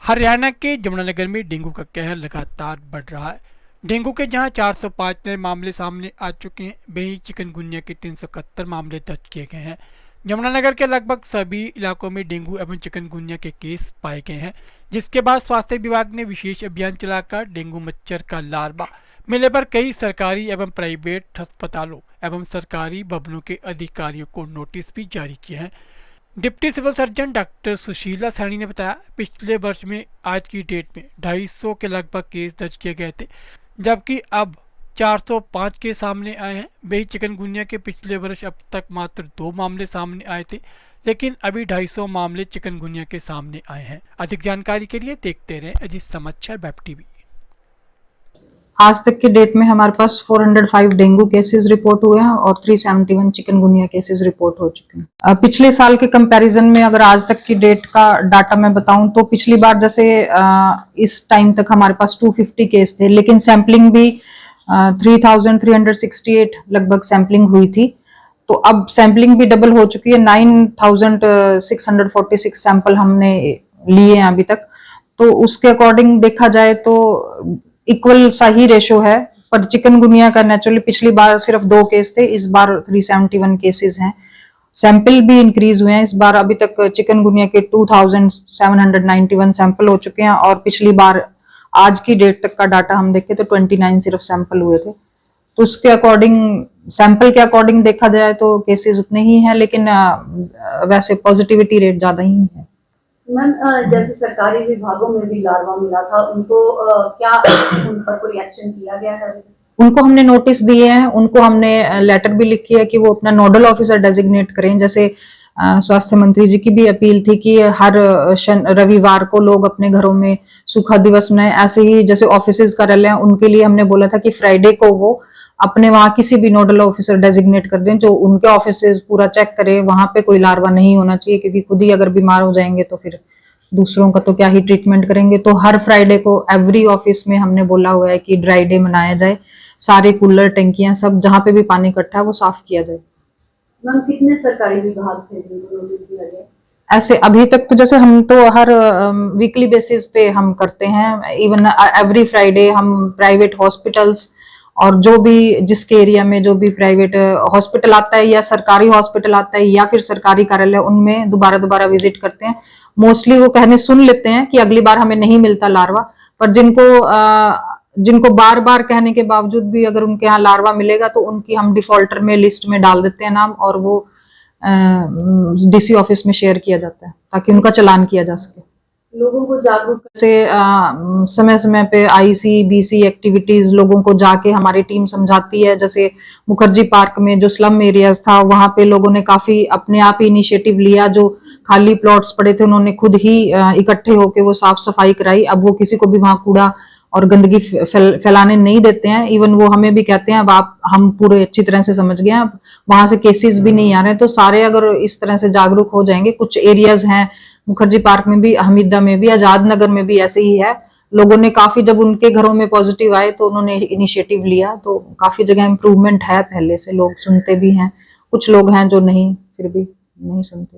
हरियाणा के यमुनानगर में डेंगू का कहर लगातार बढ़ रहा है। डेंगू के जहां 405 नए मामले सामने आ चुके हैं, वहीं चिकनगुनिया के 371 मामले दर्ज किए गए हैं। यमुनानगर के लगभग सभी इलाकों में डेंगू एवं चिकनगुनिया के केस पाए गए हैं, जिसके बाद स्वास्थ्य विभाग ने विशेष अभियान चलाकर डेंगू मच्छर का लार्वा मिलने पर कई सरकारी एवं प्राइवेट अस्पतालों एवं सरकारी भवनों के अधिकारियों को नोटिस भी जारी किए हैं। Deputy civil surgeon doctor Sushila Saini ने बताया, पिछले वर्ष में आज की डेट में 250 के लगभग केस दर्ज किए गए थे, जबकि अब 405 के सामने आए हैं। वही चिकनगुनिया के पिछले वर्ष अब तक मात्र 2 मामले सामने आए थे, लेकिन अभी 250 मामले चिकनगुनिया के सामने आए हैं। अधिक जानकारी के लिए देखते रहें अजीत समाचार वेब टीवी। आज तक की डेट में हमारे पास 405 डेंगू केसेस रिपोर्ट हुए हैं और 371 चिकनगुनिया केसेस रिपोर्ट हो चुके हैं। पिछले साल के कंपैरिजन में अगर आज तक की डेट का डाटा मैं बताऊं तो पिछली बार जैसे इस टाइम तक हमारे पास 250 केस थे, लेकिन सैंपलिंग भी 3368 लगभग सैंपलिंग हुई थी। तो अब सैंपलिंग भी डबल हो चुकी है। 9646 सैंपल हमने लिए हैं अभी तक। तो उसके अकॉर्डिंग देखा जाए तो इक्वल सा ही रेशो है। पर चिकनगुनिया का नेचुरली पिछली बार सिर्फ 2 केस थे, इस बार 371 केसेस हैं। सैंपल भी इंक्रीज हुए हैं इस बार। अभी तक चिकनगुनिया के 2791 सैंपल हो चुके हैं और पिछली बार आज की डेट तक का डाटा हम देखें तो 29 सिर्फ सैंपल हुए थे। तो उसके अकॉर्डिंग, सैंपल के अकॉर्डिंग देखा जाए तो केसेस उतने ही हैं, लेकिन वैसे पॉजिटिविटी रेट ज्यादा ही है। मैम, जैसे सरकारी विभागों में भी लार्वा मिला था, उनको क्या उन पर कोई एक्शन किया गया है? उनको हमने नोटिस दिए हैं, उनको हमने लेटर भी लिखी है कि वो अपना नोडल ऑफिसर डेजिग्नेट करें। जैसे स्वास्थ्य मंत्री जी की भी अपील थी कि हर रविवार को लोग अपने घरों में सूखा दिवस मनाएं। ऐसे ही जैसे ऑफिसेज कार्यालय उनके लिए हमने बोला था कि फ्राइडे को वो अपने वहां किसी भी नोडल ऑफिसर डेजिग्नेट कर दें जो उनके ऑफिसेज पूरा चेक करे, वहां पे कोई लार्वा नहीं होना चाहिए, क्योंकि खुद ही अगर बीमार हो जाएंगे तो फिर दूसरों का तो क्या ही ट्रीटमेंट करेंगे। तो हर फ्राइडे को एवरी ऑफिस में हमने बोला हुआ है कि ड्राई डे मनाया जाए। सारे कूलर, टंकियां, सब जहां पे भी पानी इकट्ठा है वो साफ किया जाए। मैम, कितने सरकारी विभाग थे जिनको नोटिस दिया गया? ऐसे अभी तक तो जैसे हम तो हर वीकली बेसिस पे हम करते हैं, इवन एवरी फ्राइडे हम प्राइवेट हॉस्पिटल्स और जो भी जिसके एरिया में जो भी प्राइवेट हॉस्पिटल आता है या सरकारी हॉस्पिटल आता है या फिर सरकारी कार्यालय, उनमें दोबारा विजिट करते हैं। मोस्टली वो कहने सुन लेते हैं कि अगली बार हमें नहीं मिलता लार्वा, पर जिनको बार बार कहने के बावजूद भी अगर उनके यहाँ लार्वा मिलेगा तो उनकी हम डिफॉल्टर में लिस्ट में डाल देते हैं नाम, और वो डीसी ऑफिस में शेयर किया जाता है ताकि उनका चालान किया जा सके। लोगों को जागरूक से समय समय पे IC-BC एक्टिविटीज लोगों को जाके हमारी टीम समझाती है। जैसे मुखर्जी पार्क में जो स्लम एरियाज था, वहां पे लोगों ने काफी अपने आप ही इनिशिएटिव लिया। जो खाली प्लॉट्स पड़े थे उन्होंने खुद ही इकट्ठे होके वो साफ सफाई कराई। अब वो किसी को भी वहां कूड़ा और गंदगी फैलाने नहीं देते हैं। इवन वो हमें भी कहते हैं अब हम पूरे अच्छी तरह से समझ गए हैं, अब वहां से केसेस भी नहीं आ रहे। तो सारे अगर इस तरह से जागरूक हो जाएंगे, कुछ एरियाज हैं मुखर्जी पार्क में भी, हमीदा में भी, आजाद नगर में भी ऐसे ही है। लोगों ने काफी, जब उनके घरों में पॉजिटिव आए तो उन्होंने इनिशिएटिव लिया, तो काफी जगह इम्प्रूवमेंट है। पहले से लोग सुनते भी हैं, कुछ लोग हैं जो नहीं, फिर भी नहीं सुनते।